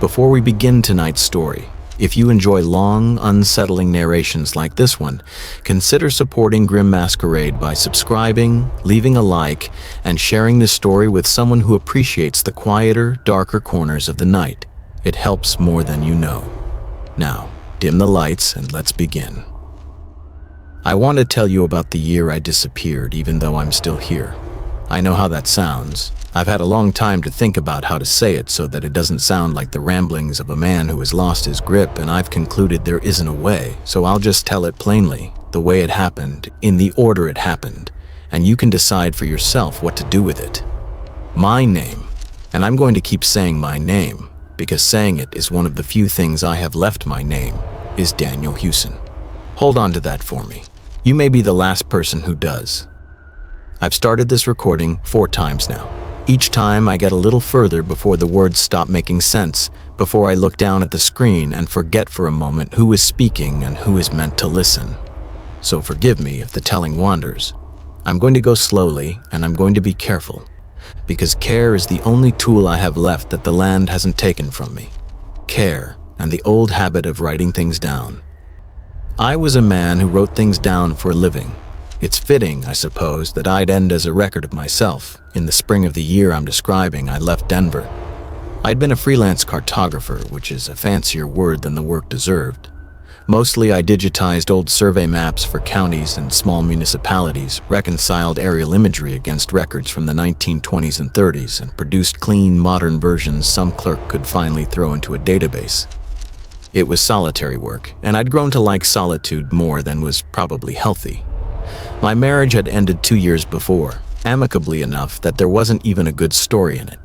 Before we begin tonight's story, if you enjoy long, unsettling narrations like this one, consider supporting Grim Masquerade by subscribing, leaving a like, and sharing this story with someone who appreciates the quieter, darker corners of the night. It helps more than you know. Now, dim the lights and let's begin. I want to tell you about the year I disappeared, even though I'm still here. I know how that sounds. I've had a long time to think about how to say it so that it doesn't sound like the ramblings of a man who has lost his grip, and I've concluded there isn't a way, so I'll just tell it plainly, the way it happened, in the order it happened, and you can decide for yourself what to do with it. My name, and I'm going to keep saying my name, because saying it is one of the few things I have left my name, is Daniel Hewson. Hold on to that for me. You may be the last person who does. I've started this recording 4 times now. Each time I get a little further before the words stop making sense, before I look down at the screen and forget for a moment who is speaking and who is meant to listen. So forgive me if the telling wanders. I'm going to go slowly and I'm going to be careful, because care is the only tool I have left that the land hasn't taken from me. Care and the old habit of writing things down. I was a man who wrote things down for a living. It's fitting, I suppose, that I'd end as a record of myself. In the spring of the year I'm describing, I left Denver. I'd been a freelance cartographer, which is a fancier word than the work deserved. Mostly I digitized old survey maps for counties and small municipalities, reconciled aerial imagery against records from the 1920s and 30s, and produced clean, modern versions some clerk could finally throw into a database. It was solitary work, and I'd grown to like solitude more than was probably healthy. My marriage had ended 2 years before, amicably enough that there wasn't even a good story in it.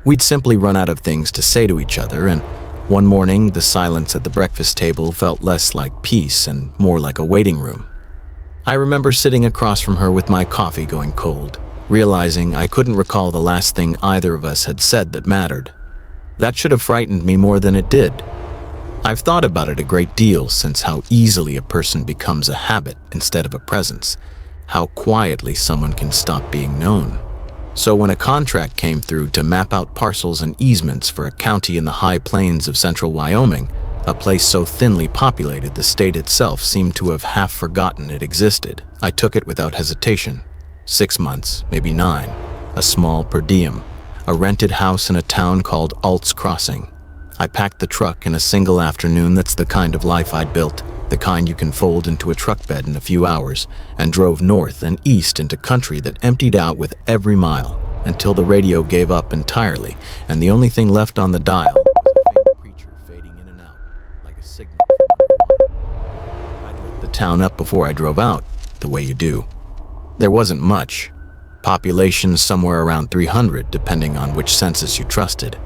We'd simply run out of things to say to each other, and one morning the silence at the breakfast table felt less like peace and more like a waiting room. I remember sitting across from her with my coffee going cold, realizing I couldn't recall the last thing either of us had said that mattered. That should have frightened me more than it did. I've thought about it a great deal since how easily a person becomes a habit instead of a presence, how quietly someone can stop being known. So when a contract came through to map out parcels and easements for a county in the high plains of central Wyoming, a place so thinly populated the state itself seemed to have half forgotten it existed, I took it without hesitation. 6 months, maybe 9, a small per diem, a rented house in a town called Ault's Crossing. I packed the truck in a single afternoon. That's the kind of life I'd built, the kind you can fold into a truck bed in a few hours, and drove north and east into country that emptied out with every mile, until the radio gave up entirely, and the only thing left on the dial was a faint preacher fading in and out, like a signal from underwater. I'd lit the town up before I drove out, the way you do. There wasn't much. Population somewhere around 300, depending on which census you trusted.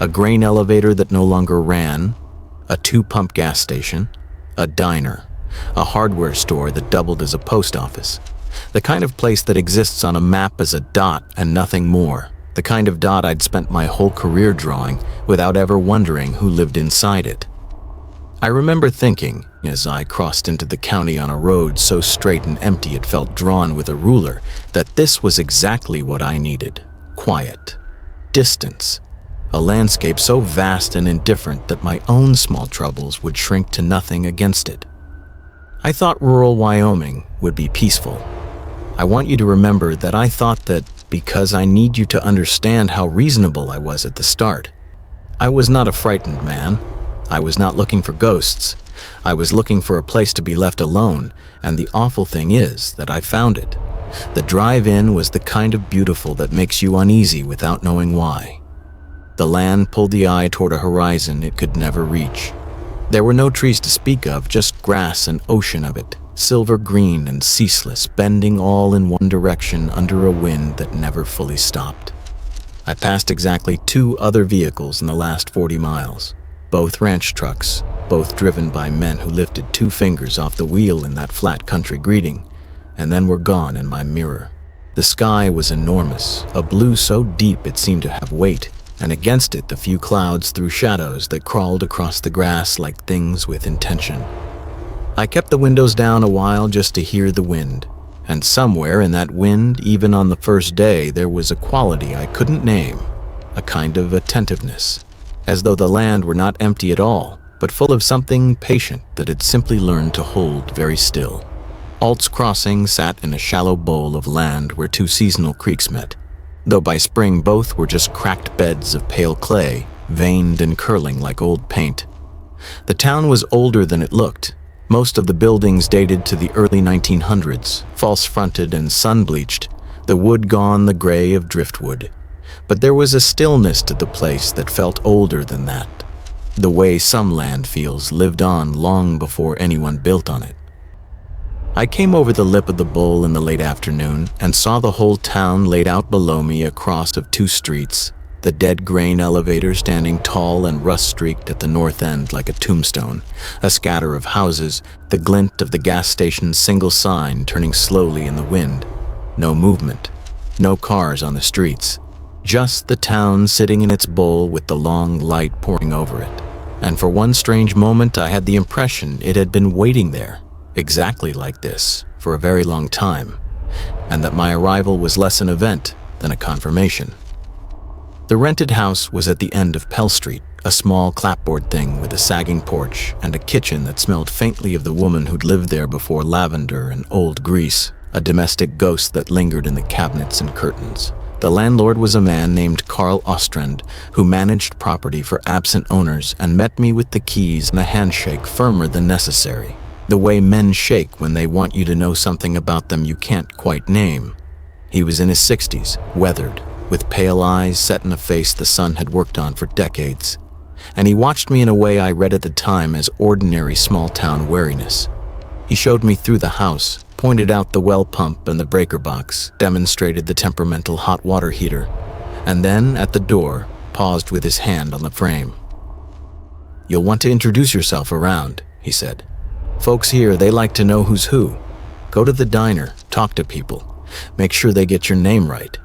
A grain elevator that no longer ran, a 2-pump gas station, a diner, a hardware store that doubled as a post office. The kind of place that exists on a map as a dot and nothing more. The kind of dot I'd spent my whole career drawing without ever wondering who lived inside it. I remember thinking, as I crossed into the county on a road so straight and empty it felt drawn with a ruler, that this was exactly what I needed. Quiet. Distance. A landscape so vast and indifferent that my own small troubles would shrink to nothing against it. I thought rural Wyoming would be peaceful. I want you to remember that I thought that because I need you to understand how reasonable I was at the start. I was not a frightened man. I was not looking for ghosts. I was looking for a place to be left alone, and the awful thing is that I found it. The drive-in was the kind of beautiful that makes you uneasy without knowing why. The land pulled the eye toward a horizon it could never reach. There were no trees to speak of, just grass and ocean of it, silver green and ceaseless, bending all in one direction under a wind that never fully stopped. I passed exactly 2 other vehicles in the last 40 miles, both ranch trucks, both driven by men who lifted 2 fingers off the wheel in that flat country greeting, and then were gone in my mirror. The sky was enormous, a blue so deep it seemed to have weight, and against it the few clouds threw shadows that crawled across the grass like things with intention. I kept the windows down a while just to hear the wind, and somewhere in that wind, even on the first day, there was a quality I couldn't name, a kind of attentiveness. as though the land were not empty at all, but full of something patient that had simply learned to hold very still. Ault's Crossing sat in a shallow bowl of land where two seasonal creeks met, though by spring both were just cracked beds of pale clay, veined and curling like old paint. The town was older than it looked. Most of the buildings dated to the early 1900s, false-fronted and sun-bleached, the wood gone the gray of driftwood. But there was a stillness to the place that felt older than that, the way some land feels lived on long before anyone built on it. I came over the lip of the bowl in the late afternoon and saw the whole town laid out below me across of two streets, the dead grain elevator standing tall and rust-streaked at the north end like a tombstone, a scatter of houses, the glint of the gas station's single sign turning slowly in the wind. No movement, no cars on the streets, just the town sitting in its bowl with the long light pouring over it. And for one strange moment I had the impression it had been waiting there, exactly like this, for a very long time, and that my arrival was less an event than a confirmation. The rented house was at the end of Pell Street, a small clapboard thing with a sagging porch and a kitchen that smelled faintly of the woman who'd lived there before lavender and old grease, a domestic ghost that lingered in the cabinets and curtains. The landlord was a man named Carl Ostrand, who managed property for absent owners and met me with the keys and a handshake firmer than necessary, the way men shake when they want you to know something about them you can't quite name. He was in his 60s, weathered, with pale eyes set in a face the sun had worked on for decades, and he watched me in a way I read at the time as ordinary small-town wariness. He showed me through the house, pointed out the well pump and the breaker box, demonstrated the temperamental hot water heater, and then, at the door, paused with his hand on the frame. "You'll want to introduce yourself around," he said. "Folks here, they like to know who's who. Go to the diner, talk to people, make sure they get your name right."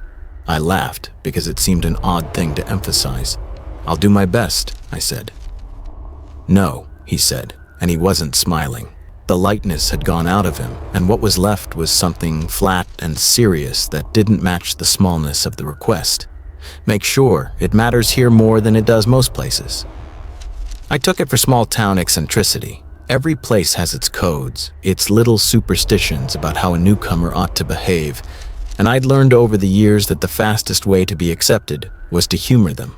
I laughed because it seemed an odd thing to emphasize. "I'll do my best," I said. "No," he said, and he wasn't smiling. The lightness had gone out of him, and what was left was something flat and serious that didn't match the smallness of the request. "Make sure, it matters here more than it does most places." I took it for small-town eccentricity. Every place has its codes, its little superstitions about how a newcomer ought to behave, and I'd learned over the years that the fastest way to be accepted was to humor them.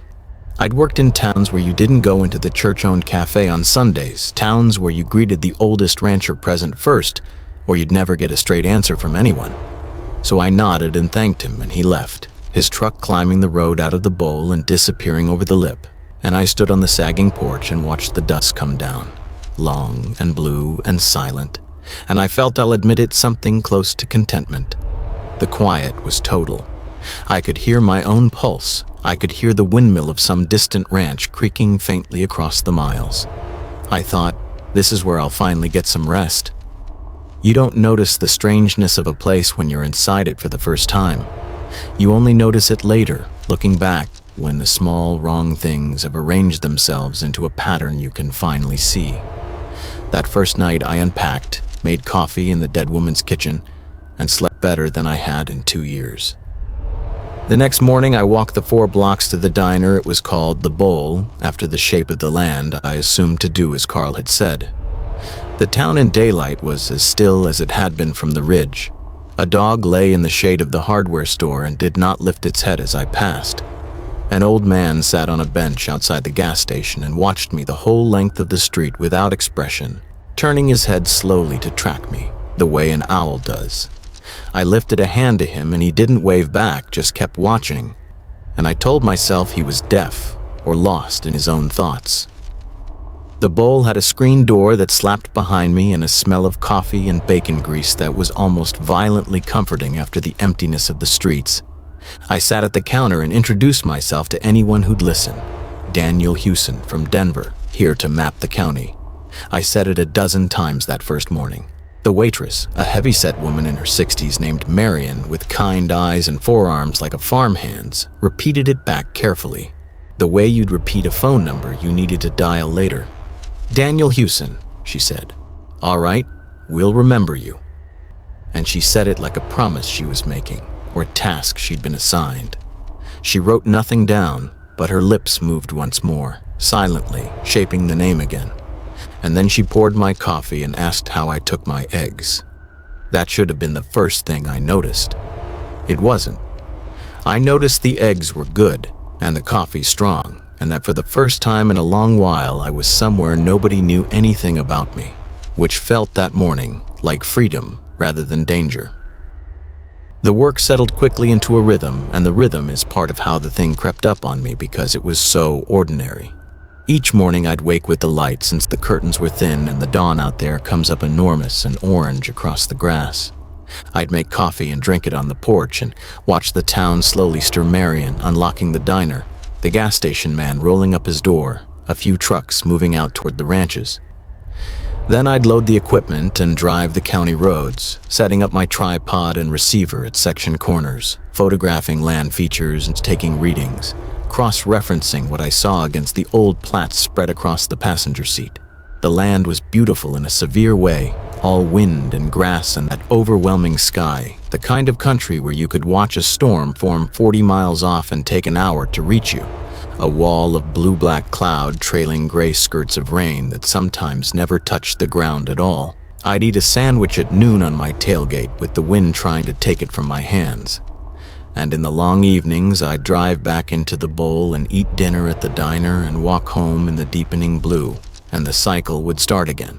I'd worked in towns where you didn't go into the church-owned cafe on Sundays, towns where you greeted the oldest rancher present first, or you'd never get a straight answer from anyone. So I nodded and thanked him, and he left, his truck climbing the road out of the bowl and disappearing over the lip, and I stood on the sagging porch and watched the dusk come down, long and blue and silent, and I felt, I'll admit it, something close to contentment. The quiet was total. I could hear my own pulse. I could hear the windmill of some distant ranch creaking faintly across the miles. I thought, this is where I'll finally get some rest. You don't notice the strangeness of a place when you're inside it for the first time. You only notice it later, looking back, when the small, wrong things have arranged themselves into a pattern you can finally see. That first night I unpacked, made coffee in the dead woman's kitchen, and slept better than I had in 2 years. The next morning I walked the 4 blocks to the diner. It was called The Bowl, after the shape of the land, I assumed to do as Carl had said. The town in daylight was as still as it had been from the ridge. A dog lay in the shade of the hardware store and did not lift its head as I passed. An old man sat on a bench outside the gas station and watched me the whole length of the street without expression, turning his head slowly to track me, the way an owl does. I lifted a hand to him and he didn't wave back, just kept watching, and I told myself he was deaf or lost in his own thoughts. The bowl had a screen door that slapped behind me and a smell of coffee and bacon grease that was almost violently comforting after the emptiness of the streets. I sat at the counter and introduced myself to anyone who'd listen. Daniel Hewson from Denver, here to map the county. I said it a dozen times that first morning. The waitress, a heavy-set woman in her 60s named Marion with kind eyes and forearms like a farmhand's, repeated it back carefully, the way you'd repeat a phone number you needed to dial later. "Daniel Hewson," she said. "All right, we'll remember you." And she said it like a promise she was making, or a task she'd been assigned. She wrote nothing down, but her lips moved once more, silently, shaping the name again. And then she poured my coffee and asked how I took my eggs. That should have been the first thing I noticed. It wasn't. I noticed the eggs were good and the coffee strong, and that for the first time in a long while I was somewhere nobody knew anything about me, which felt that morning like freedom rather than danger. The work settled quickly into a rhythm, and the rhythm is part of how the thing crept up on me because it was so ordinary. Each morning I'd wake with the light since the curtains were thin and the dawn out there comes up enormous and orange across the grass. I'd make coffee and drink it on the porch and watch the town slowly stir Marion, unlocking the diner, the gas station man rolling up his door, a few trucks moving out toward the ranches. Then I'd load the equipment and drive the county roads, setting up my tripod and receiver at section corners, photographing land features and taking readings, cross-referencing what I saw against the old plats spread across the passenger seat. The land was beautiful in a severe way, all wind and grass and that overwhelming sky, the kind of country where you could watch a storm form 40 miles off and take an hour to reach you. A wall of blue-black cloud trailing gray skirts of rain that sometimes never touched the ground at all. I'd eat a sandwich at noon on my tailgate with the wind trying to take it from my hands. And in the long evenings, I'd drive back into the bowl and eat dinner at the diner and walk home in the deepening blue, and the cycle would start again.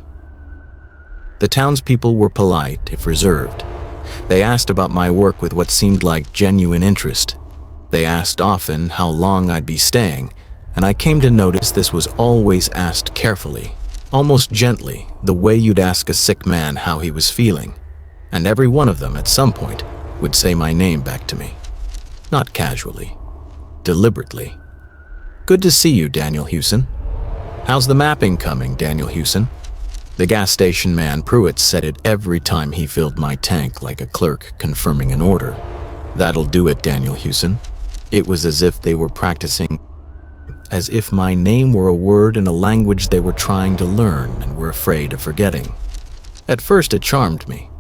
The townspeople were polite, if reserved. They asked about my work with what seemed like genuine interest. They asked often how long I'd be staying, and I came to notice this was always asked carefully, almost gently, the way you'd ask a sick man how he was feeling. And every one of them, at some point, would say my name back to me. Not casually, deliberately. "Good to see you, Daniel Hewson." "How's the mapping coming, Daniel Hewson?" The gas station man Pruitt said it every time he filled my tank like a clerk confirming an order. "That'll do it, Daniel Hewson." It was as if they were practicing, as if my name were a word in a language they were trying to learn and were afraid of forgetting. At first it charmed me.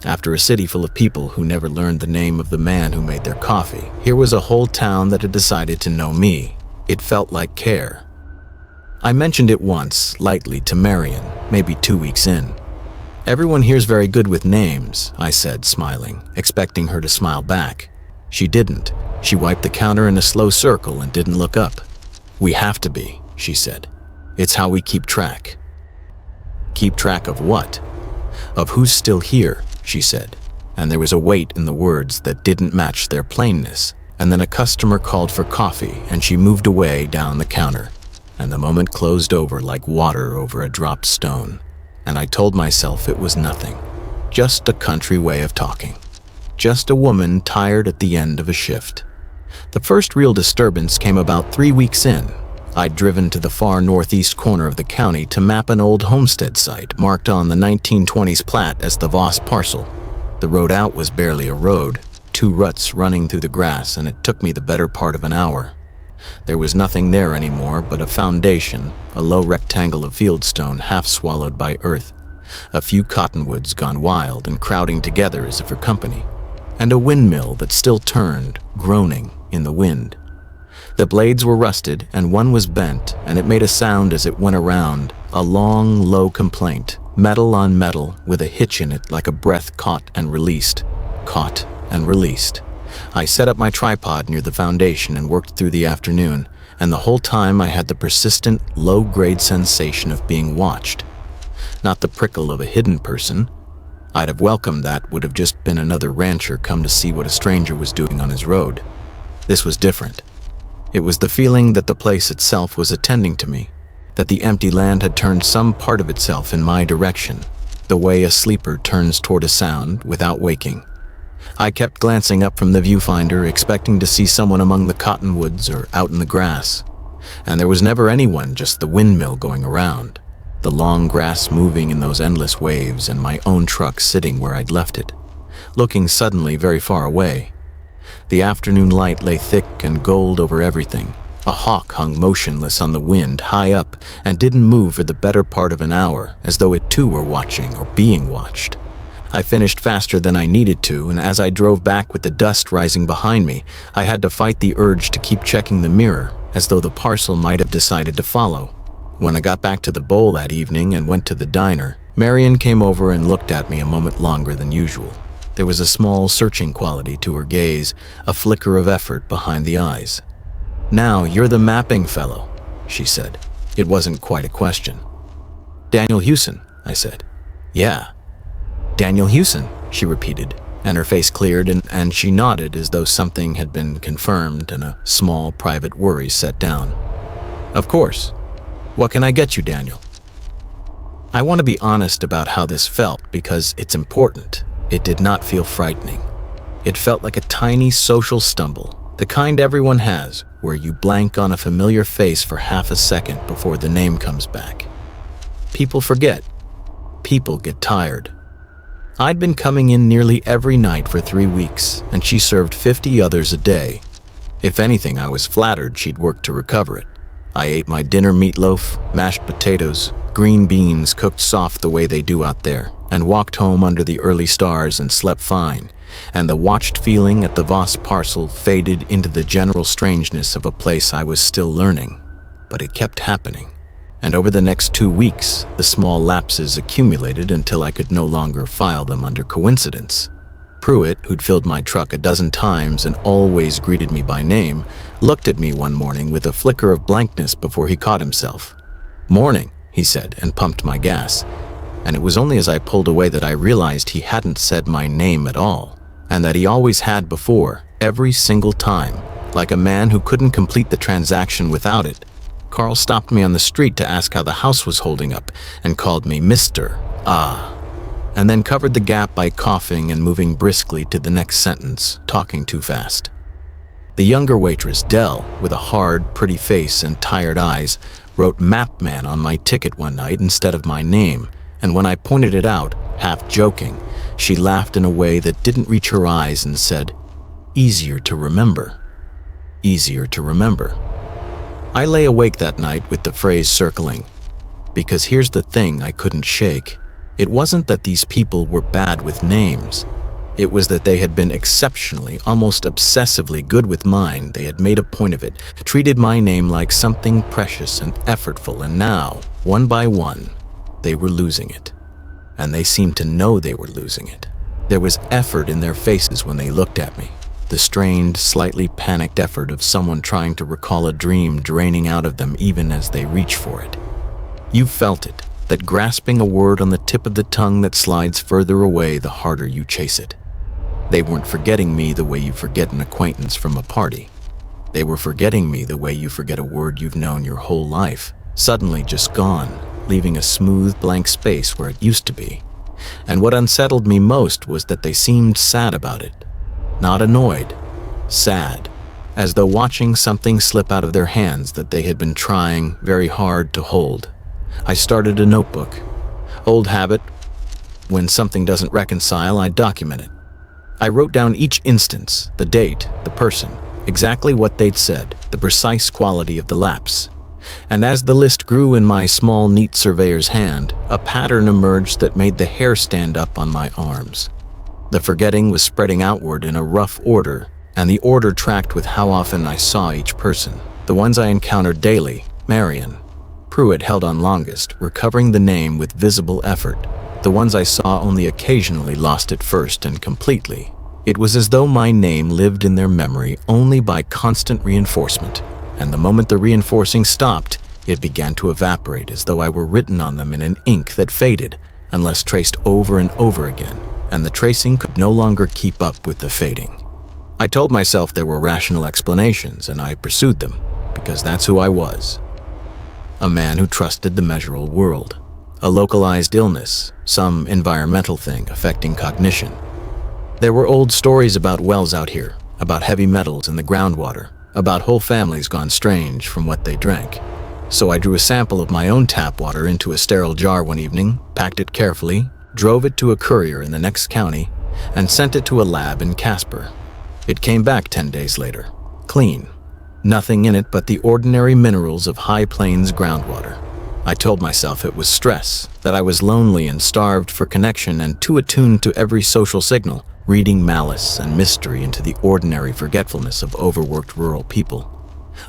After a city full of people who never learned the name of the man who made their coffee, here was a whole town that had decided to know me. It felt like care. I mentioned it once, lightly, to Marion, maybe 2 weeks in. "Everyone here's very good with names," I said, smiling, expecting her to smile back. She didn't. She wiped the counter in a slow circle and didn't look up. "We have to be," she said. "It's how we keep track." "Keep track of what?" "Of who's still here," she said, and there was a weight in the words that didn't match their plainness. And then a customer called for coffee, and she moved away down the counter, and the moment closed over like water over a dropped stone. And I told myself it was nothing, just a country way of talking, just a woman tired at the end of a shift. The first real disturbance came about 3 weeks in. I'd driven to the far northeast corner of the county to map an old homestead site marked on the 1920s plat as the Voss parcel. The road out was barely a road, 2 ruts running through the grass, and it took me the better part of an hour. There was nothing there anymore but a foundation, a low rectangle of fieldstone half swallowed by earth, a few cottonwoods gone wild and crowding together as if for company, and a windmill that still turned, groaning in the wind. The blades were rusted and one was bent, and it made a sound as it went around, a long, low complaint, metal on metal with a hitch in it like a breath caught and released, caught and released. I set up my tripod near the foundation and worked through the afternoon, and the whole time I had the persistent, low-grade sensation of being watched. Not the prickle of a hidden person. I'd have welcomed that, would have just been another rancher come to see what a stranger was doing on his road. This was different. It was the feeling that the place itself was attending to me, that the empty land had turned some part of itself in my direction, the way a sleeper turns toward a sound without waking. I kept glancing up from the viewfinder, expecting to see someone among the cottonwoods or out in the grass. And there was never anyone, just the windmill going around, the long grass moving in those endless waves, and my own truck sitting where I'd left it, looking suddenly very far away. The afternoon light lay thick and gold over everything. A hawk hung motionless on the wind high up and didn't move for the better part of an hour, as though it too were watching or being watched. I finished faster than I needed to, and as I drove back with the dust rising behind me, I had to fight the urge to keep checking the mirror, as though the parcel might have decided to follow. When I got back to the bowl that evening and went to the diner, Marion came over and looked at me a moment longer than usual. There was a small searching quality to her gaze, a flicker of effort behind the eyes. "Now, you're the mapping fellow," she said. It wasn't quite a question. "Daniel Hewson," I said. "Yeah." "Daniel Hewson," she repeated, and her face cleared and she nodded as though something had been confirmed and a small private worry set down. "Of course. What can I get you, Daniel?" I want to be honest about how this felt because it's important. It did not feel frightening. It felt like a tiny social stumble, the kind everyone has, where you blank on a familiar face for half a second before the name comes back. People forget. People get tired. I'd been coming in nearly every night for 3 weeks, and she served 50 others a day. If anything, I was flattered she'd worked to recover it. I ate my dinner meatloaf, mashed potatoes, green beans cooked soft the way they do out there, and walked home under the early stars and slept fine, and the watched feeling at the Voss parcel faded into the general strangeness of a place I was still learning. But it kept happening. And over the next 2 weeks, the small lapses accumulated until I could no longer file them under coincidence. Pruitt, who'd filled my truck a dozen times and always greeted me by name, looked at me one morning with a flicker of blankness before he caught himself. "Morning," he said, and pumped my gas. And it was only as I pulled away that I realized he hadn't said my name at all, and that he always had before, every single time, like a man who couldn't complete the transaction without it. Carl stopped me on the street to ask how the house was holding up and called me Mr. And then covered the gap by coughing and moving briskly to the next sentence, talking too fast. The younger waitress, Dell, with a hard, pretty face and tired eyes, wrote Map Man on my ticket one night instead of my name, and when I pointed it out, half joking, she laughed in a way that didn't reach her eyes and said, "Easier to remember. Easier to remember." I lay awake that night with the phrase circling, because here's the thing I couldn't shake. It wasn't that these people were bad with names. It was that they had been exceptionally, almost obsessively good with mine. They had made a point of it, treated my name like something precious and effortful, and now, one by one, they were losing it. And they seemed to know they were losing it. There was effort in their faces when they looked at me, the strained, slightly panicked effort of someone trying to recall a dream draining out of them even as they reach for it. You felt it, that grasping a word on the tip of the tongue that slides further away the harder you chase it. They weren't forgetting me the way you forget an acquaintance from a party. They were forgetting me the way you forget a word you've known your whole life, suddenly just gone, leaving a smooth blank space where it used to be. And what unsettled me most was that they seemed sad about it. Not annoyed, sad, as though watching something slip out of their hands that they had been trying very hard to hold. I started a notebook. Old habit. When something doesn't reconcile, I document it. I wrote down each instance, the date, the person, exactly what they'd said, the precise quality of the lapse. And as the list grew in my small, neat surveyor's hand, a pattern emerged that made the hair stand up on my arms. The forgetting was spreading outward in a rough order, and the order tracked with how often I saw each person. The ones I encountered daily, Marion. Pruitt held on longest, recovering the name with visible effort. The ones I saw only occasionally lost it first and completely. It was as though my name lived in their memory only by constant reinforcement, and the moment the reinforcing stopped, it began to evaporate as though I were written on them in an ink that faded, unless traced over and over again, and the tracing could no longer keep up with the fading. I told myself there were rational explanations, and I pursued them, because that's who I was. A man who trusted the measurable world. A localized illness, some environmental thing affecting cognition. There were old stories about wells out here, about heavy metals in the groundwater, about whole families gone strange from what they drank. So I drew a sample of my own tap water into a sterile jar one evening, packed it carefully, drove it to a courier in the next county, and sent it to a lab in Casper. It came back 10 days later, clean. Nothing in it but the ordinary minerals of high plains groundwater. I told myself it was stress, that I was lonely and starved for connection and too attuned to every social signal, reading malice and mystery into the ordinary forgetfulness of overworked rural people.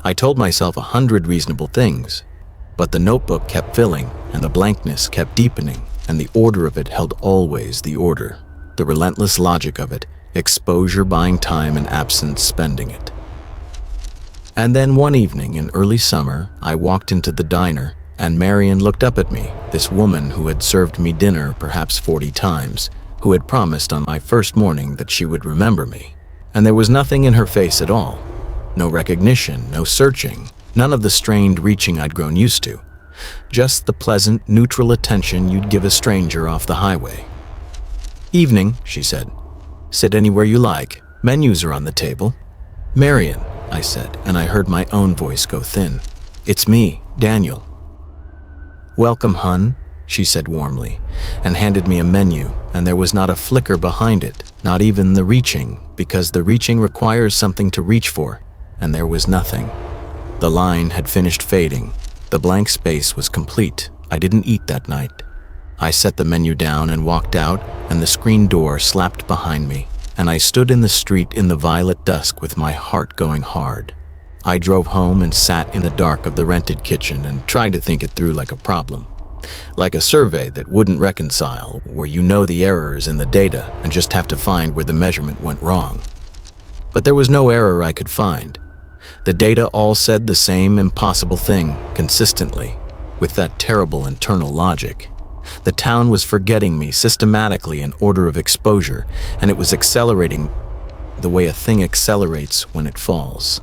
I told myself 100 reasonable things, but the notebook kept filling, and the blankness kept deepening, and the order of it held always the order. The relentless logic of it, exposure buying time and absence spending it. And then one evening in early summer, I walked into the diner, and Marion looked up at me, this woman who had served me dinner perhaps 40 times, who had promised on my first morning that she would remember me. And there was nothing in her face at all. No recognition, no searching, none of the strained reaching I'd grown used to. Just the pleasant, neutral attention you'd give a stranger off the highway. "Evening," she said. "Sit anywhere you like. Menus are on the table." "Marion," I said, and I heard my own voice go thin. "It's me, Daniel." "Welcome, hun," she said warmly, and handed me a menu, and there was not a flicker behind it, not even the reaching, because the reaching requires something to reach for, and there was nothing. The line had finished fading. The blank space was complete. I didn't eat that night. I set the menu down and walked out, and the screen door slapped behind me, and I stood in the street in the violet dusk with my heart going hard. I drove home and sat in the dark of the rented kitchen and tried to think it through like a problem. Like a survey that wouldn't reconcile, where you know the errors in the data and just have to find where the measurement went wrong. But there was no error I could find. The data all said the same impossible thing, consistently, with that terrible internal logic. The town was forgetting me systematically in order of exposure, and it was accelerating the way a thing accelerates when it falls.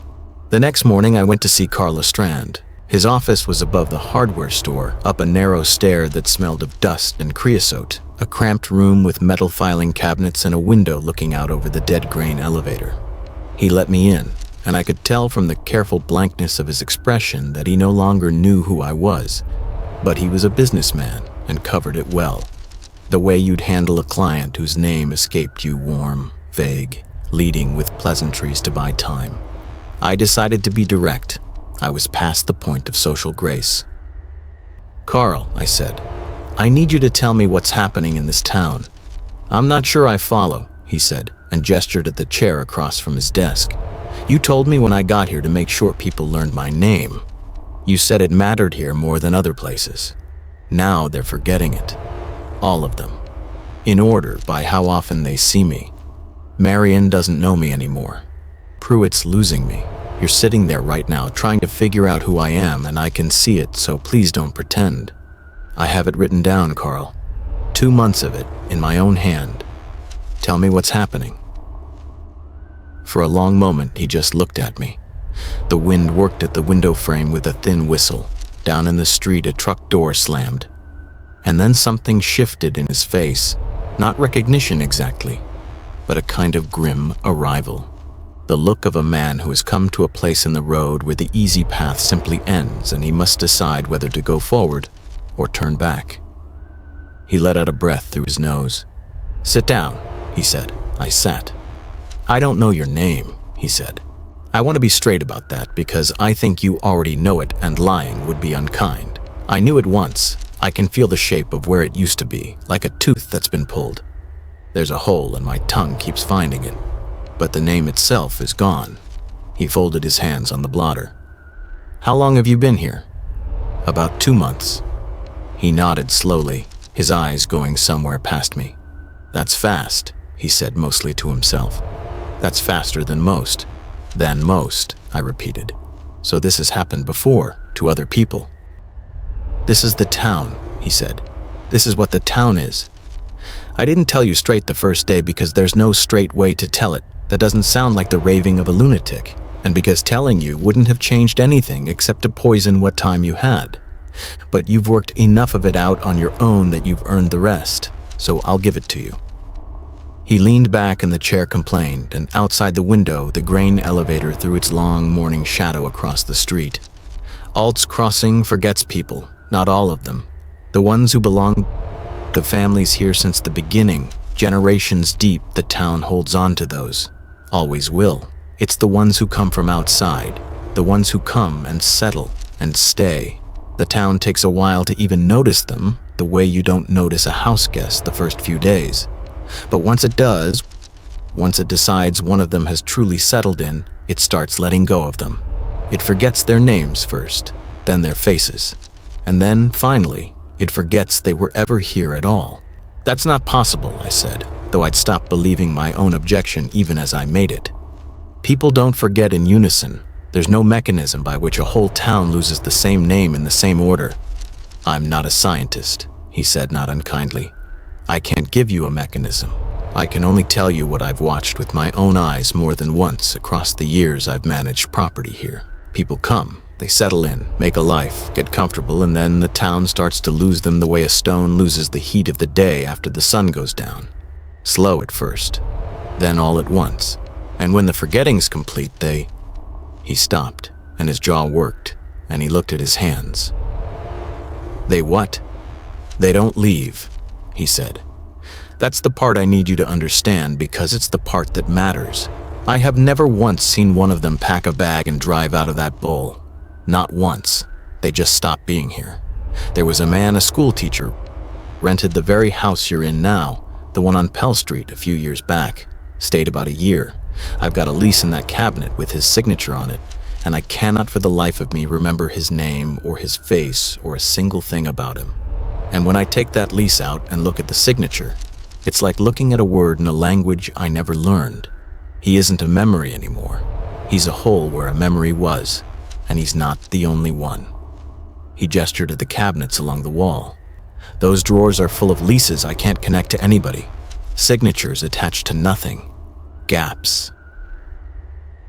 The next morning I went to see Carl Lestrand. His office was above the hardware store, up a narrow stair that smelled of dust and creosote, a cramped room with metal filing cabinets and a window looking out over the dead grain elevator. He let me in, and I could tell from the careful blankness of his expression that he no longer knew who I was. But he was a businessman and covered it well. The way you'd handle a client whose name escaped you, warm, vague, leading with pleasantries to buy time. I decided to be direct. I was past the point of social grace. "Carl," I said, "I need you to tell me what's happening in this town." "I'm not sure I follow," he said, and gestured at the chair across from his desk. "You told me when I got here to make sure people learned my name. You said it mattered here more than other places. Now they're forgetting it. All of them. In order by how often they see me. Marion doesn't know me anymore. Pruitt's losing me. You're sitting there right now trying to figure out who I am, and I can see it, so please don't pretend. I have it written down, Carl. 2 months of it, in my own hand. Tell me what's happening." For a long moment, he just looked at me. The wind worked at the window frame with a thin whistle. Down in the street, a truck door slammed. And then something shifted in his face. Not recognition exactly, but a kind of grim arrival. The look of a man who has come to a place in the road where the easy path simply ends and he must decide whether to go forward or turn back. He let out a breath through his nose. "Sit down," he said. I sat. "I don't know your name," he said. "I want to be straight about that because I think you already know it and lying would be unkind. I knew it once. I can feel the shape of where it used to be, like a tooth that's been pulled. There's a hole and my tongue keeps finding it. But the name itself is gone." He folded his hands on the blotter. "How long have you been here?" "About 2 months." He nodded slowly, his eyes going somewhere past me. "That's fast," he said mostly to himself. "That's faster than most." "Than most," I repeated. "So this has happened before, to other people." "This is the town," he said. "This is what the town is. I didn't tell you straight the first day because there's no straight way to tell it. That doesn't sound like the raving of a lunatic, and because telling you wouldn't have changed anything except to poison what time you had. But you've worked enough of it out on your own that you've earned the rest, so I'll give it to you." He leaned back and the chair complained, and outside the window, the grain elevator threw its long morning shadow across the street. Ault's Crossing forgets people, not all of them. The ones who belong, the families here since the beginning, generations deep, the town holds on to those. Always will. It's the ones who come from outside, the ones who come and settle and stay. The town takes a while to even notice them, the way you don't notice a house guest the first few days. But once it does, once it decides one of them has truly settled in, it starts letting go of them. It forgets their names first, then their faces. And then, finally, it forgets they were ever here at all. That's not possible, I said, though I'd stopped believing my own objection even as I made it. People don't forget in unison. There's no mechanism by which a whole town loses the same name in the same order. I'm not a scientist, he said not unkindly. I can't give you a mechanism. I can only tell you what I've watched with my own eyes more than once across the years I've managed property here. People come, they settle in, make a life, get comfortable, and then the town starts to lose them the way a stone loses the heat of the day after the sun goes down. Slow at first, then all at once. And when the forgetting's complete, He stopped, and his jaw worked, and he looked at his hands. They what? They don't leave, he said. That's the part I need you to understand because it's the part that matters. I have never once seen one of them pack a bag and drive out of that bowl. Not once. They just stopped being here. There was a man, a school teacher, rented the very house you're in now, the one on Pell Street a few years back. Stayed about a year. I've got a lease in that cabinet with his signature on it, and I cannot for the life of me remember his name or his face or a single thing about him. And when I take that lease out and look at the signature, it's like looking at a word in a language I never learned. He isn't a memory anymore. He's a hole where a memory was, and he's not the only one. He gestured at the cabinets along the wall. Those drawers are full of leases I can't connect to anybody. Signatures attached to nothing. Gaps.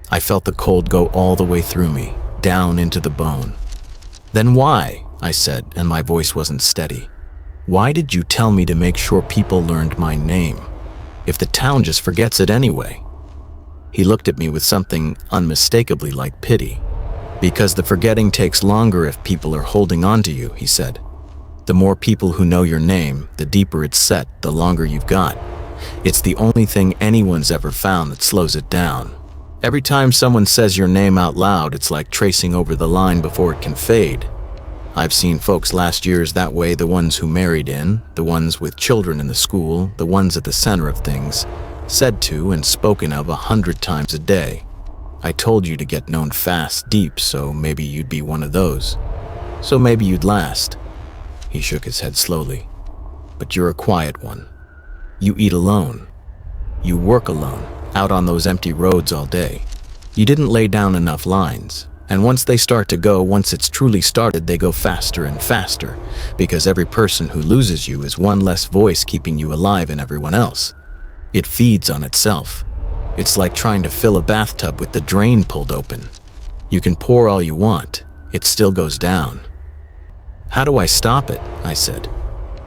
I felt the cold go all the way through me, down into the bone. Then why? I said, and my voice wasn't steady. Why did you tell me to make sure people learned my name? If the town just forgets it anyway. He looked at me with something unmistakably like pity. Because the forgetting takes longer if people are holding on to you, he said. The more people who know your name, the deeper it's set, the longer you've got. It's the only thing anyone's ever found that slows it down. Every time someone says your name out loud, it's like tracing over the line before it can fade. I've seen folks last years that way, the ones who married in, the ones with children in the school, the ones at the center of things, said to and spoken of 100 times a day. I told you to get known fast, deep, so maybe you'd be one of those. So maybe you'd last. He shook his head slowly. But you're a quiet one. You eat alone. You work alone, out on those empty roads all day. You didn't lay down enough lines. And once they start to go, once it's truly started, they go faster and faster, because every person who loses you is one less voice keeping you alive in everyone else. It feeds on itself. It's like trying to fill a bathtub with the drain pulled open. You can pour all you want. It still goes down. How do I stop it? I said.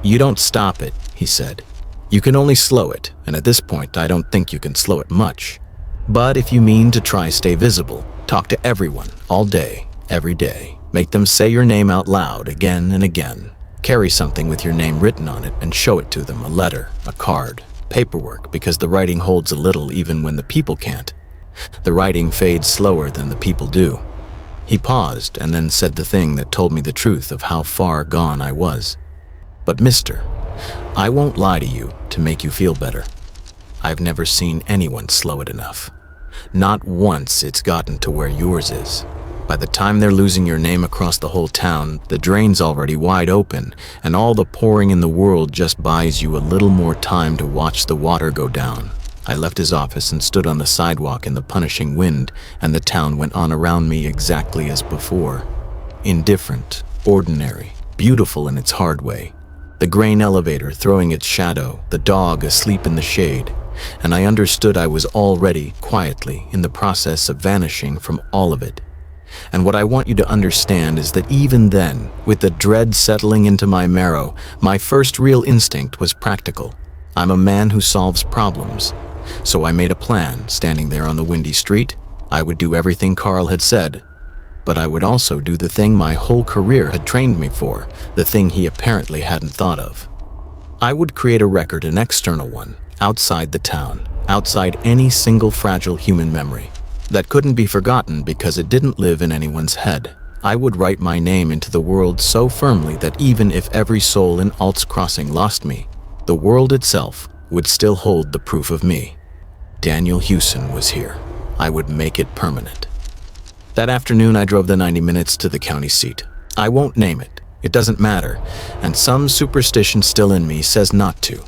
You don't stop it, he said. You can only slow it, and at this point I don't think you can slow it much. But if you mean to try stay visible, talk to everyone, all day, every day. Make them say your name out loud again and again. Carry something with your name written on it and show it to them, a letter, a card, paperwork, because the writing holds a little even when the people can't. The writing fades slower than the people do. He paused and then said the thing that told me the truth of how far gone I was. But mister, I won't lie to you to make you feel better. I've never seen anyone slow it enough. Not once it's gotten to where yours is. By the time they're losing your name across the whole town, the drain's already wide open, and all the pouring in the world just buys you a little more time to watch the water go down. I left his office and stood on the sidewalk in the punishing wind, and the town went on around me exactly as before. Indifferent, ordinary, beautiful in its hard way. The grain elevator throwing its shadow, the dog asleep in the shade, and I understood I was already, quietly, in the process of vanishing from all of it. And what I want you to understand is that even then, with the dread settling into my marrow, my first real instinct was practical. I'm a man who solves problems. So I made a plan, standing there on the windy street. I would do everything Carl had said, but I would also do the thing my whole career had trained me for, the thing he apparently hadn't thought of. I would create a record, an external one, outside the town, outside any single fragile human memory, that couldn't be forgotten because it didn't live in anyone's head. I would write my name into the world so firmly that even if every soul in Ault's Crossing lost me, the world itself would still hold the proof of me. Daniel Hewson was here. I would make it permanent. That afternoon, I drove the 90 minutes to the county seat. I won't name it. It doesn't matter, and some superstition still in me says not to.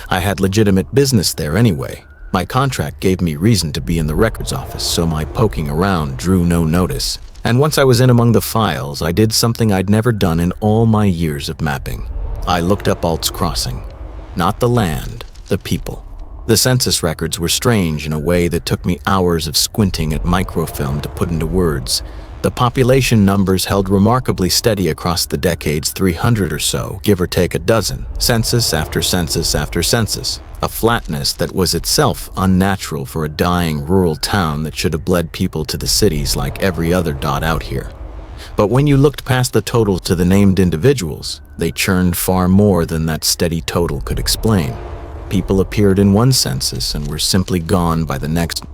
I had legitimate business there anyway. My contract gave me reason to be in the records office, so my poking around drew no notice. And once I was in among the files, I did something I'd never done in all my years of mapping. I looked up Ault's Crossing. Not the land, the people. The census records were strange in a way that took me hours of squinting at microfilm to put into words. The population numbers held remarkably steady across the decades, 300 or so, give or take a dozen, census after census after census, a flatness that was itself unnatural for a dying rural town that should have bled people to the cities like every other dot out here. But when you looked past the total to the named individuals, they churned far more than that steady total could explain. People appeared in one census and were simply gone by the next.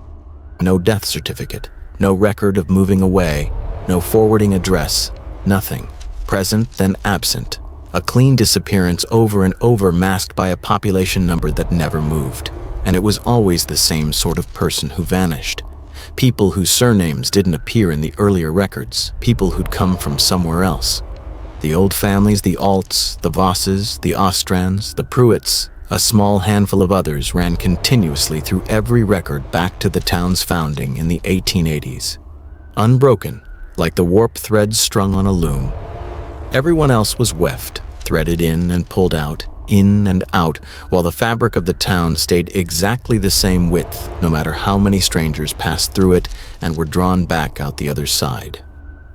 No death certificate, no record of moving away, no forwarding address, nothing. Present, then absent. A clean disappearance over and over, masked by a population number that never moved. And it was always the same sort of person who vanished. People whose surnames didn't appear in the earlier records, people who'd come from somewhere else. The old families, the Aults, the Vosses, the Ostrands, the Pruitts, a small handful of others ran continuously through every record back to the town's founding in the 1880s. Unbroken, like the warp threads strung on a loom. Everyone else was weft, threaded in and pulled out, in and out, while the fabric of the town stayed exactly the same width, no matter how many strangers passed through it and were drawn back out the other side.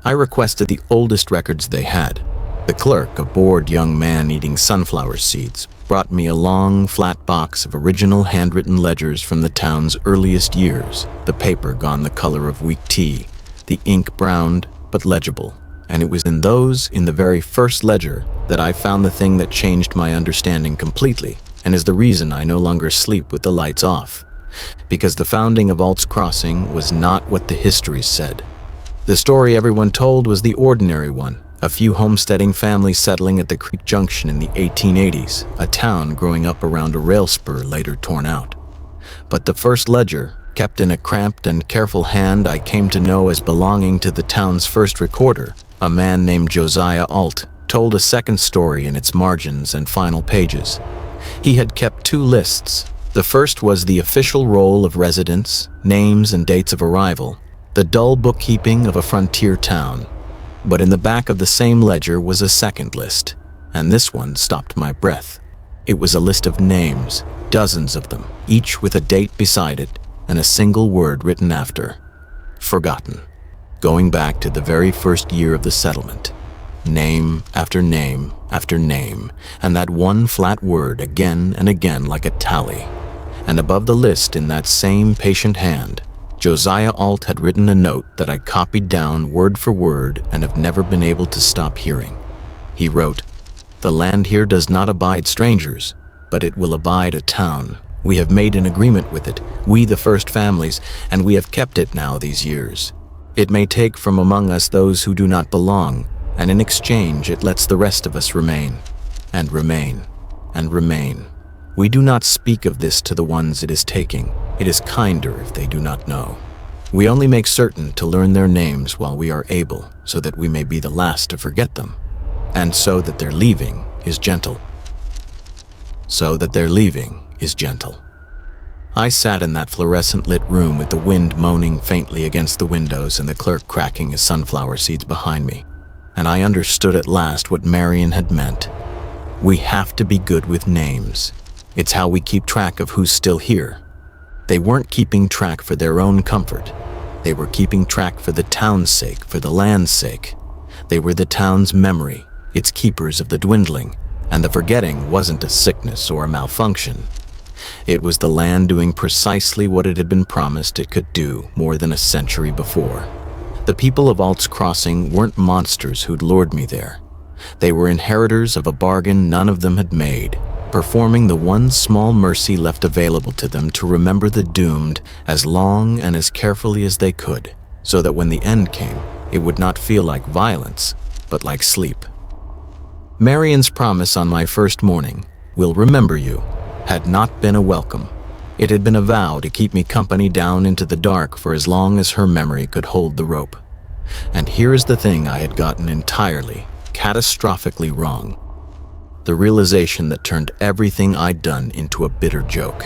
I requested the oldest records they had. The clerk, a bored young man eating sunflower seeds, brought me a long, flat box of original handwritten ledgers from the town's earliest years, the paper gone the color of weak tea, the ink browned but legible. And it was in the very first ledger, that I found the thing that changed my understanding completely, and is the reason I no longer sleep with the lights off. Because the founding of Ault's Crossing was not what the histories said. The story everyone told was the ordinary one. A few homesteading families settling at the Creek Junction in the 1880s, a town growing up around a rail spur later torn out. But the first ledger, kept in a cramped and careful hand I came to know as belonging to the town's first recorder, a man named Josiah Ault, told a second story in its margins and final pages. He had kept two lists. The first was the official roll of residents, names and dates of arrival, the dull bookkeeping of a frontier town. But in the back of the same ledger was a second list, and this one stopped my breath. It was a list of names, dozens of them, each with a date beside it and a single word written after. Forgotten. Going back to the very first year of the settlement. Name after name after name, and that one flat word again and again like a tally. And above the list, in that same patient hand, Josiah Ault had written a note that I copied down word for word and have never been able to stop hearing. He wrote, "The land here does not abide strangers, but it will abide a town. We have made an agreement with it, we the first families, and we have kept it now these years. It may take from among us those who do not belong, and in exchange it lets the rest of us remain, and remain, and remain. We do not speak of this to the ones it is taking. It is kinder if they do not know. We only make certain to learn their names while we are able, so that we may be the last to forget them, and so that their leaving is gentle." So that their leaving is gentle. I sat in that fluorescent-lit room with the wind moaning faintly against the windows and the clerk cracking his sunflower seeds behind me, and I understood at last what Marion had meant. We have to be good with names. It's how we keep track of who's still here. They weren't keeping track for their own comfort. They were keeping track for the town's sake, for the land's sake. They were the town's memory, its keepers of the dwindling, and the forgetting wasn't a sickness or a malfunction. It was the land doing precisely what it had been promised it could do more than a century before. The people of Ault's Crossing weren't monsters who'd lured me there. They were inheritors of a bargain none of them had made, performing the one small mercy left available to them to remember the doomed as long and as carefully as they could, so that when the end came, it would not feel like violence, but like sleep. Marion's promise on my first morning, "We'll remember you," had not been a welcome. It had been a vow to keep me company down into the dark for as long as her memory could hold the rope. And here is the thing I had gotten entirely, catastrophically wrong. The realization that turned everything I'd done into a bitter joke.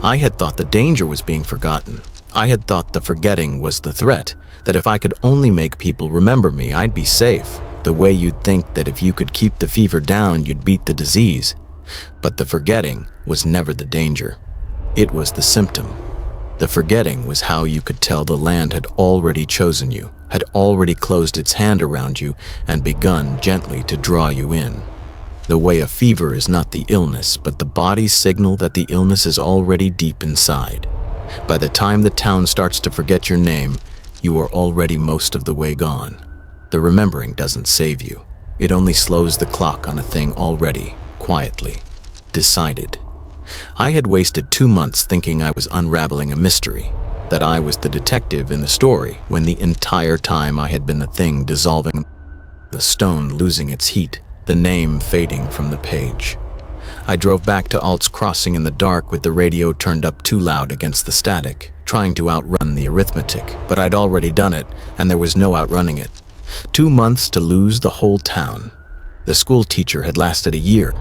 I had thought the danger was being forgotten. I had thought the forgetting was the threat, that if I could only make people remember me, I'd be safe. The way you'd think that if you could keep the fever down, you'd beat the disease. But the forgetting was never the danger. It was the symptom. The forgetting was how you could tell the land had already chosen you, had already closed its hand around you, and begun gently to draw you in. The way a fever is not the illness, but the body's signal that the illness is already deep inside. By the time the town starts to forget your name, you are already most of the way gone. The remembering doesn't save you. It only slows the clock on a thing already, quietly, decided. I had wasted 2 months thinking I was unraveling a mystery, that I was the detective in the story, when the entire time I had been the thing dissolving, the stone losing its heat, the name fading from the page. I drove back to Ault's Crossing in the dark with the radio turned up too loud against the static, trying to outrun the arithmetic, but I'd already done it, and there was no outrunning it. 2 months to lose the whole town. The school teacher had lasted a year,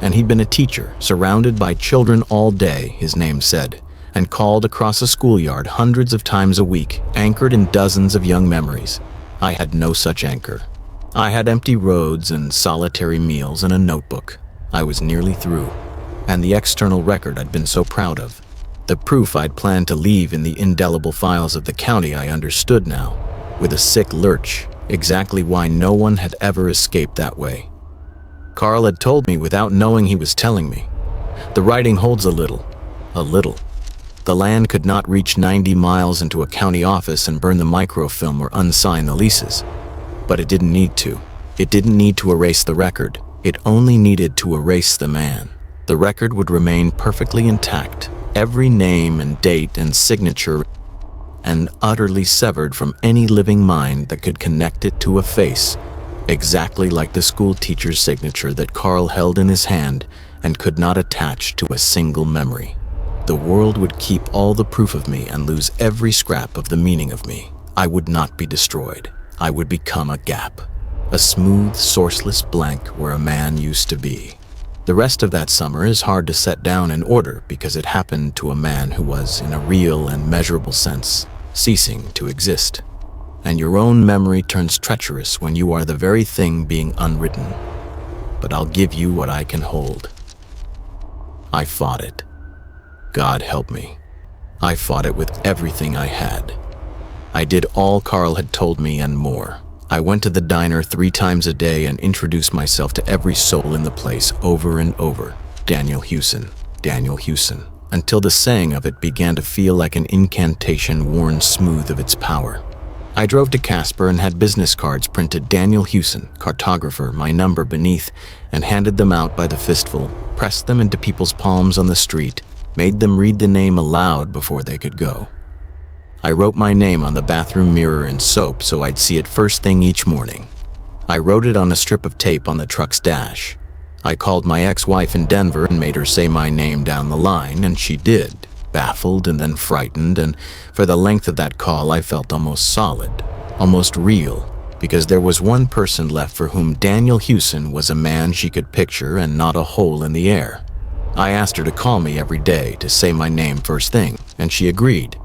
and he'd been a teacher, surrounded by children all day, his name said, and called across a schoolyard hundreds of times a week, anchored in dozens of young memories. I had no such anchor. I had empty roads and solitary meals and a notebook. I was nearly through, and the external record I'd been so proud of. The proof I'd planned to leave in the indelible files of the county I understood now, with a sick lurch, exactly why no one had ever escaped that way. Carl had told me without knowing he was telling me. The writing holds a little. The land could not reach 90 miles into a county office and burn the microfilm or unsign the leases. But it didn't need to. It didn't need to erase the record. It only needed to erase the man. The record would remain perfectly intact, every name and date and signature, and utterly severed from any living mind that could connect it to a face, exactly like the school teacher's signature that Carl held in his hand and could not attach to a single memory. The world would keep all the proof of me and lose every scrap of the meaning of me. I would not be destroyed. I would become a gap, a smooth, sourceless blank where a man used to be. The rest of that summer is hard to set down in order because it happened to a man who was, in a real and measurable sense, ceasing to exist. And your own memory turns treacherous when you are the very thing being unwritten. But I'll give you what I can hold. I fought it. God help me. I fought it with everything I had. I did all Carl had told me and more. I went to the diner 3 times a day and introduced myself to every soul in the place over and over. Daniel Hewson, Daniel Hewson, until the saying of it began to feel like an incantation worn smooth of its power. I drove to Casper and had business cards printed Daniel Hewson, Cartographer, my number beneath, and handed them out by the fistful, pressed them into people's palms on the street, made them read the name aloud before they could go. I wrote my name on the bathroom mirror in soap so I'd see it first thing each morning. I wrote it on a strip of tape on the truck's dash. I called my ex-wife in Denver and made her say my name down the line, and she did, baffled and then frightened, and for the length of that call I felt almost solid, almost real, because there was one person left for whom Daniel Hewson was a man she could picture and not a hole in the air. I asked her to call me every day to say my name first thing, and she agreed.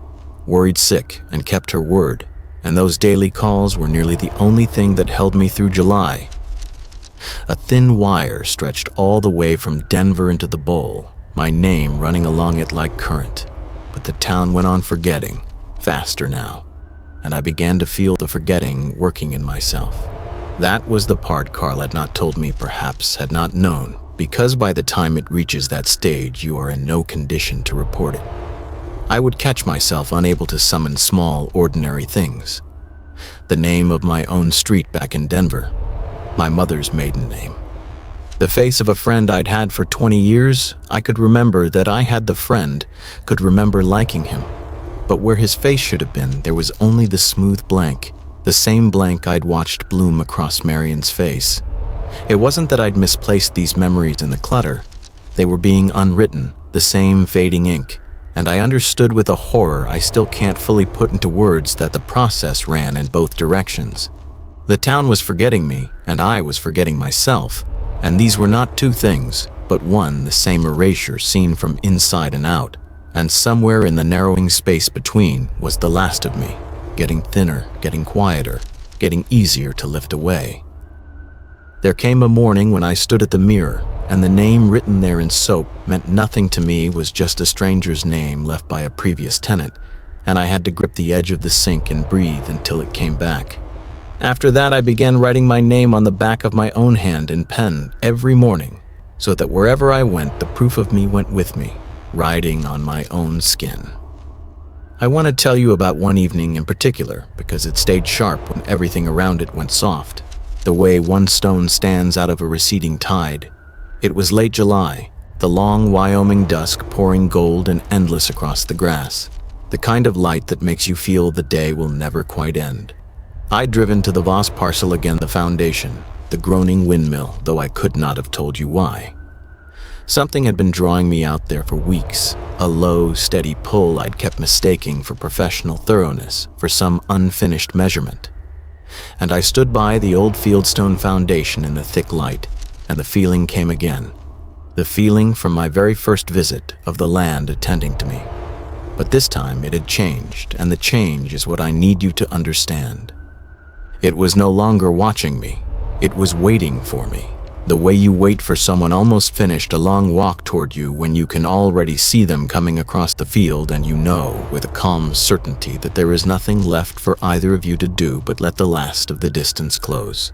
Worried sick and kept her word, and those daily calls were nearly the only thing that held me through July. A thin wire stretched all the way from Denver into the bowl, my name running along it like current. But the town went on forgetting, faster now, and I began to feel the forgetting working in myself. That was the part Carl had not told me, perhaps had not known, because by the time it reaches that stage you are in no condition to report it. I would catch myself unable to summon small, ordinary things. The name of my own street back in Denver, my mother's maiden name. The face of a friend I'd had for 20 years, I could remember that I had the friend, could remember liking him. But where his face should have been, there was only the smooth blank, the same blank I'd watched bloom across Marion's face. It wasn't that I'd misplaced these memories in the clutter. They were being unwritten, the same fading ink. and I understood with a horror I still can't fully put into words that the process ran in both directions. The town was forgetting me, and I was forgetting myself, and these were not two things, but one, the same erasure seen from inside and out, and somewhere in the narrowing space between was the last of me, getting thinner, getting quieter, getting easier to lift away. There came a morning when I stood at the mirror, and the name written there in soap meant nothing to me, was just a stranger's name left by a previous tenant, and I had to grip the edge of the sink and breathe until it came back. After that, I began writing my name on the back of my own hand in pen every morning, so that wherever I went, the proof of me went with me, riding on my own skin. I want to tell you about one evening in particular because it stayed sharp when everything around it went soft, the way one stone stands out of a receding tide. It was late July, the long Wyoming dusk pouring gold and endless across the grass, the kind of light that makes you feel the day will never quite end. I'd driven to the Voss parcel again, the foundation, the groaning windmill, though I could not have told you why. Something had been drawing me out there for weeks, a low, steady pull I'd kept mistaking for professional thoroughness, for some unfinished measurement. And I stood by the old fieldstone foundation in the thick light, and the feeling came again. The feeling from my very first visit of the land attending to me. But this time it had changed, and the change is what I need you to understand. It was no longer watching me. It was waiting for me. The way you wait for someone almost finished a long walk toward you when you can already see them coming across the field, and you know with a calm certainty that there is nothing left for either of you to do but let the last of the distance close.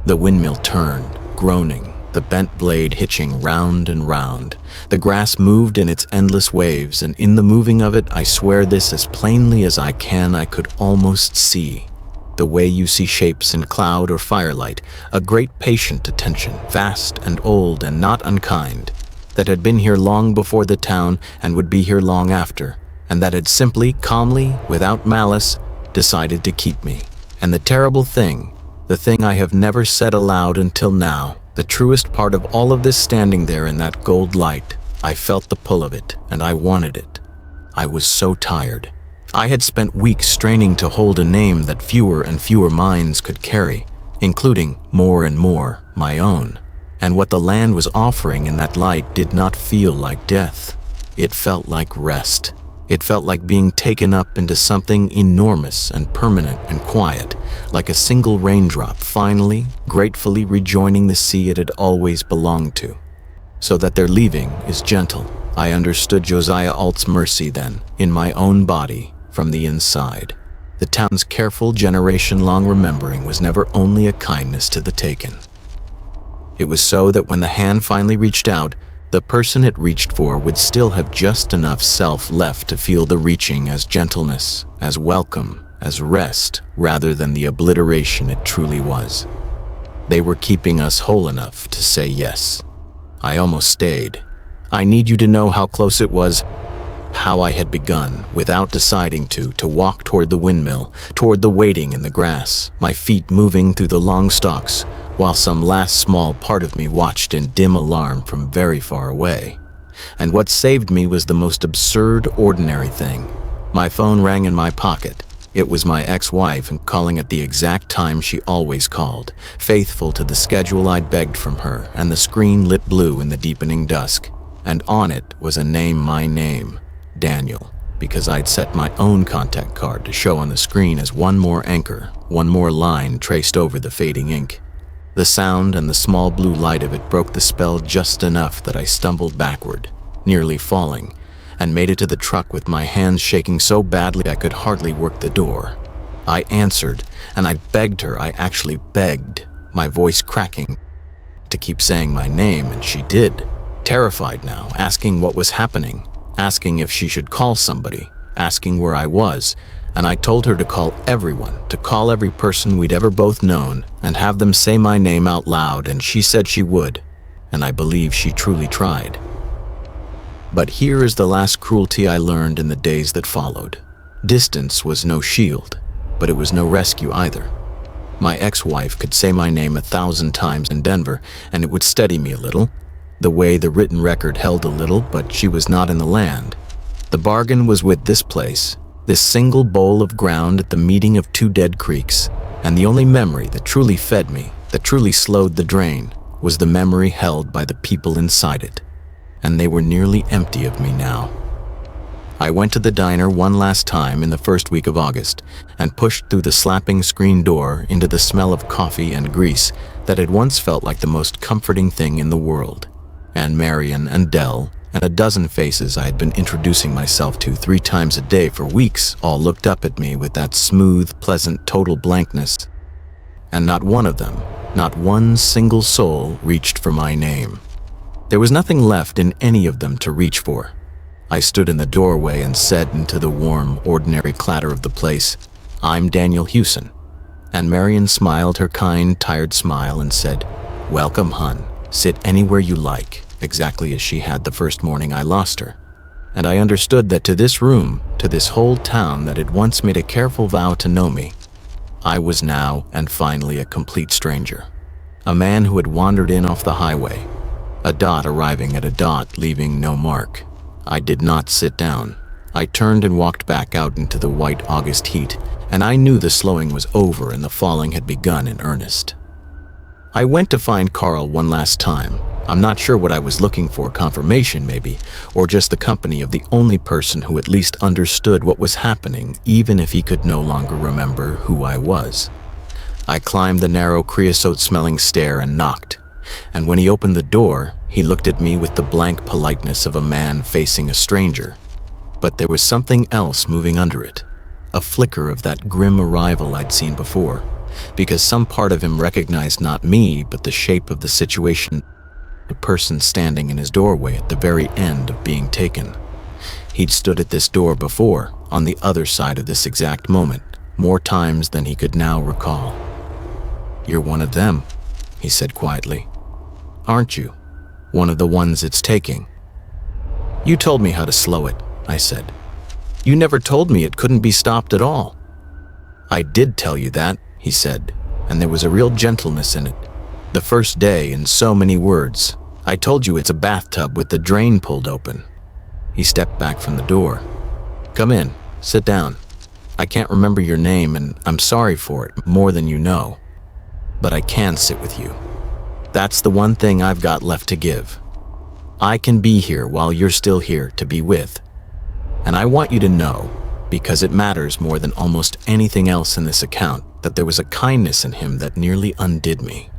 The windmill turned, groaning, the bent blade hitching round and round. The grass moved in its endless waves, and in the moving of it, I swear this as plainly as I can, I could almost see. The way you see shapes in cloud or firelight, a great patient attention, vast and old and not unkind, that had been here long before the town and would be here long after, and that had simply, calmly, without malice, decided to keep me. And the terrible thing, the thing I have never said aloud until now, the truest part of all of this standing there in that gold light, I felt the pull of it, and I wanted it. I was so tired. I had spent weeks straining to hold a name that fewer and fewer minds could carry, including, more and more, my own. And what the land was offering in that light did not feel like death. It felt like rest. It felt like being taken up into something enormous and permanent and quiet, like a single raindrop finally, gratefully rejoining the sea it had always belonged to. So that their leaving is gentle. I understood Josiah Ault's mercy then, in my own body, from the inside. The town's careful, generation-long remembering was never only a kindness to the taken. It was so that when the hand finally reached out, the person it reached for would still have just enough self left to feel the reaching as gentleness, as welcome, as rest, rather than the obliteration it truly was. They were keeping us whole enough to say yes. I almost stayed. I need you to know how close it was, how I had begun, without deciding to walk toward the windmill, toward the waiting in the grass, my feet moving through the long stalks, while some last small part of me watched in dim alarm from very far away. And what saved me was the most absurd, ordinary thing. My phone rang in my pocket. It was my ex-wife, and calling at the exact time she always called, faithful to the schedule I'd begged from her, and the screen lit blue in the deepening dusk. And on it was a name, my name, Daniel, because I'd set my own contact card to show on the screen as one more anchor, one more line traced over the fading ink. The sound and the small blue light of it broke the spell just enough that I stumbled backward, nearly falling, and made it to the truck with my hands shaking so badly I could hardly work the door. I answered, and I begged her, I actually begged, my voice cracking, to keep saying my name, and she did, terrified now, asking what was happening, asking if she should call somebody, asking where I was, and I told her to call everyone, to call every person we'd ever both known, and have them say my name out loud, and she said she would, and I believe she truly tried. But here is the last cruelty I learned in the days that followed. Distance was no shield, but it was no rescue either. My ex-wife could say my name 1,000 times in Denver, and it would steady me a little, the way the written record held a little, but she was not in the land, The bargain was with this place, this single bowl of ground at the meeting of two dead creeks, and the only memory that truly fed me, that truly slowed the drain, was the memory held by the people inside it, and they were nearly empty of me now. I went to the diner one last time in the first week of August and pushed through the slapping screen door into the smell of coffee and grease that had once felt like the most comforting thing in the world. And Marion and Dell and a dozen faces I had been introducing myself to 3 times a day for weeks all looked up at me with that smooth, pleasant, total blankness. And not one of them, not one single soul reached for my name. There was nothing left in any of them to reach for. I stood in the doorway and said into the warm, ordinary clatter of the place, "I'm Daniel Hewson." And Marion smiled her kind, tired smile and said, "Welcome, hun. Sit anywhere you like," exactly as she had the first morning I lost her. And I understood that to this room, to this whole town that had once made a careful vow to know me, I was now and finally a complete stranger. A man who had wandered in off the highway, a dot arriving at a dot, leaving no mark. I did not sit down. I turned and walked back out into the white August heat, and I knew the slowing was over and the falling had begun in earnest. I went to find Carl one last time. I'm not sure what I was looking for, confirmation maybe, or just the company of the only person who at least understood what was happening, even if he could no longer remember who I was. I climbed the narrow creosote-smelling stair and knocked, and when he opened the door, he looked at me with the blank politeness of a man facing a stranger. But there was something else moving under it, a flicker of that grim arrival I'd seen before, because some part of him recognized not me, but the shape of the situation, the person standing in his doorway at the very end of being taken. He'd stood at this door before, on the other side of this exact moment, more times than he could now recall. "You're one of them," he said quietly. "Aren't you? One of the ones it's taking." "You told me how to slow it," I said. "You never told me it couldn't be stopped at all." "I did tell you that," he said, and there was a real gentleness in it. "The first day, in so many words. I told you it's a bathtub with the drain pulled open." He stepped back from the door. "Come in, sit down. I can't remember your name, and I'm sorry for it, more than you know. But I can sit with you. That's the one thing I've got left to give. I can be here while you're still here to be with. And I want you to know, because it matters more than almost anything else in this account, that there was a kindness in him that nearly undid me.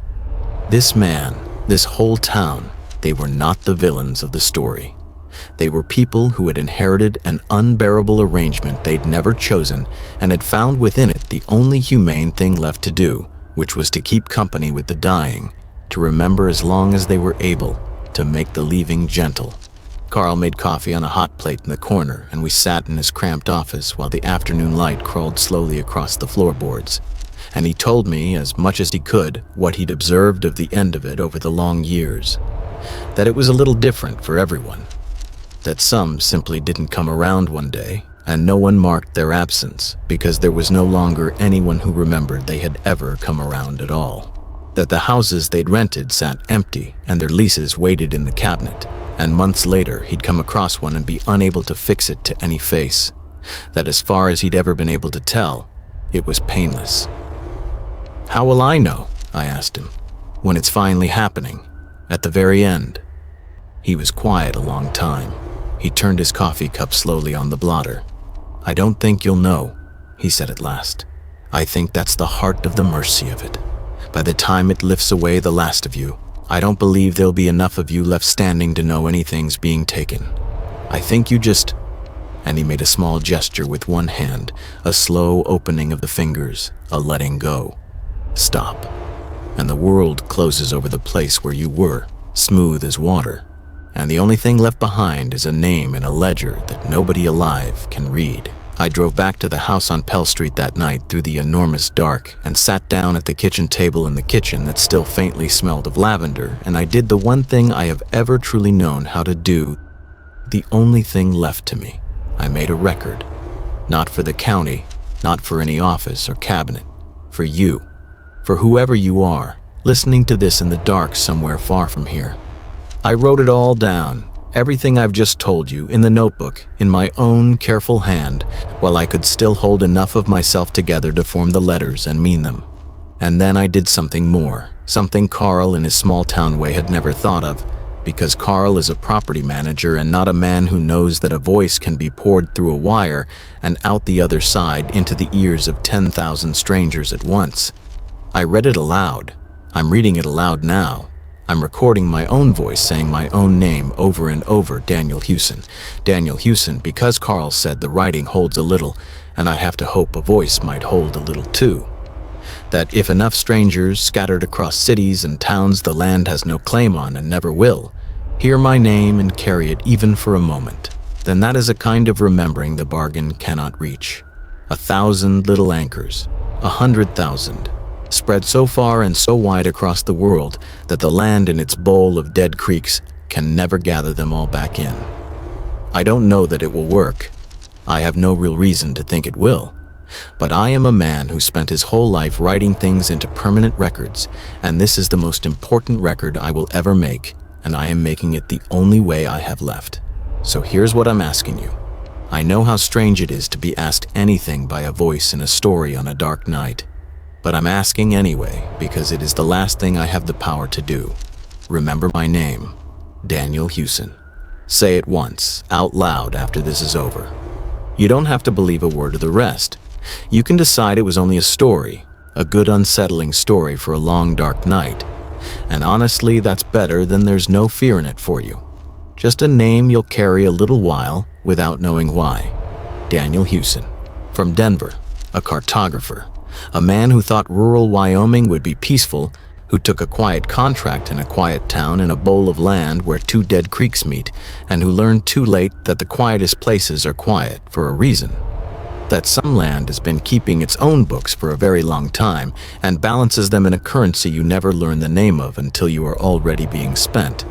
This man, this whole town, they were not the villains of the story. They were people who had inherited an unbearable arrangement they'd never chosen and had found within it the only humane thing left to do, which was to keep company with the dying, to remember as long as they were able, to make the leaving gentle. Carl made coffee on a hot plate in the corner, and we sat in his cramped office while the afternoon light crawled slowly across the floorboards. And he told me, as much as he could, what he'd observed of the end of it over the long years. That it was a little different for everyone. That some simply didn't come around one day, and no one marked their absence, because there was no longer anyone who remembered they had ever come around at all. That the houses they'd rented sat empty, and their leases waited in the cabinet, and months later he'd come across one and be unable to fix it to any face. That as far as he'd ever been able to tell, it was painless. "How will I know?" I asked him, "when it's finally happening, at the very end?" He was quiet a long time. He turned his coffee cup slowly on the blotter. "I don't think you'll know," he said at last. "I think that's the heart of the mercy of it. By the time it lifts away the last of you, I don't believe there'll be enough of you left standing to know anything's being taken. I think you just..." And he made a small gesture with one hand, a slow opening of the fingers, a letting go. "Stop. And the world closes over the place where you were, smooth as water. And the only thing left behind is a name in a ledger that nobody alive can read." I drove back to the house on Pell Street that night through the enormous dark and sat down at the kitchen table in the kitchen that still faintly smelled of lavender, and I did the one thing I have ever truly known how to do, the only thing left to me. I made a record. Not for the county, not for any office or cabinet, for you, for whoever you are, listening to this in the dark somewhere far from here. I wrote it all down, Everything I've just told you in the notebook, in my own careful hand, while I could still hold enough of myself together to form the letters and mean them. And then I did something more, something Carl in his small town way had never thought of, because Carl is a property manager and not a man who knows that a voice can be poured through a wire and out the other side into the ears of 10,000 strangers at once. I read it aloud. I'm reading it aloud now. I'm recording my own voice saying my own name over and over, Daniel Hewson. Daniel Hewson, because Carl said the writing holds a little, and I have to hope a voice might hold a little too. That if enough strangers, scattered across cities and towns the land has no claim on and never will, hear my name and carry it even for a moment, then that is a kind of remembering the bargain cannot reach. 1,000 little anchors, 100,000, spread so far and so wide across the world that the land in its bowl of dead creeks can never gather them all back in. I don't know that it will work. I have no real reason to think it will. But I am a man who spent his whole life writing things into permanent records, and this is the most important record I will ever make, and I am making it the only way I have left. So here's what I'm asking you. I know how strange it is to be asked anything by a voice in a story on a dark night. But I'm asking anyway, because it is the last thing I have the power to do. Remember my name, Daniel Hewson. Say it once, out loud after this is over. You don't have to believe a word of the rest. You can decide it was only a story, a good unsettling story for a long dark night. And honestly, that's better than there's no fear in it for you. Just a name you'll carry a little while without knowing why. Daniel Hewson, from Denver, a cartographer. A man who thought rural Wyoming would be peaceful, who took a quiet contract in a quiet town in a bowl of land where two dead creeks meet, and who learned too late that the quietest places are quiet for a reason. That some land has been keeping its own books for a very long time and balances them in a currency you never learn the name of until you are already being spent.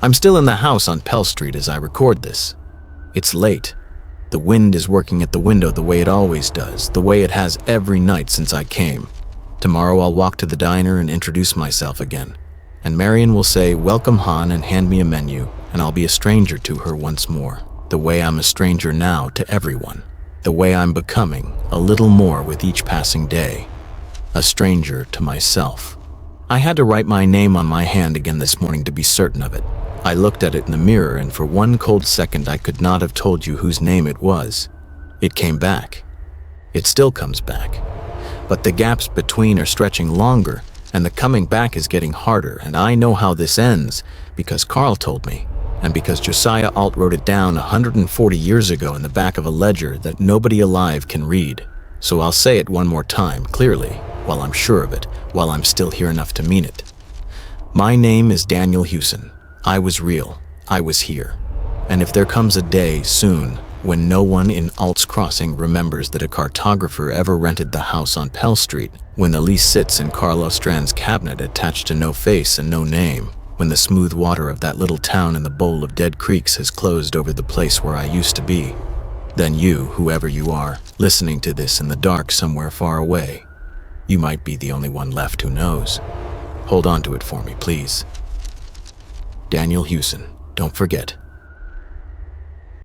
I'm still in the house on Pell Street as I record this. It's late. The wind is working at the window the way it always does, the way it has every night since I came. Tomorrow I'll walk to the diner and introduce myself again. And Marion will say, "Welcome, Han," and hand me a menu, and I'll be a stranger to her once more, the way I'm a stranger now to everyone, the way I'm becoming a little more with each passing day, a stranger to myself. I had to write my name on my hand again this morning to be certain of it. I looked at it in the mirror, and for one cold second I could not have told you whose name it was. It came back. It still comes back. But the gaps between are stretching longer, and the coming back is getting harder, and I know how this ends, because Carl told me, and because Josiah Ault wrote it down 140 years ago in the back of a ledger that nobody alive can read. So I'll say it one more time, clearly, while I'm sure of it, while I'm still here enough to mean it. My name is Daniel Hewson. I was real. I was here. And if there comes a day soon when no one in Ault's Crossing remembers that a cartographer ever rented the house on Pell Street, when the lease sits in Carlo Strand's cabinet attached to no face and no name, when the smooth water of that little town in the bowl of dead creeks has closed over the place where I used to be, then you, whoever you are, listening to this in the dark somewhere far away, you might be the only one left who knows. Hold on to it for me, please. Daniel Hewson, don't forget.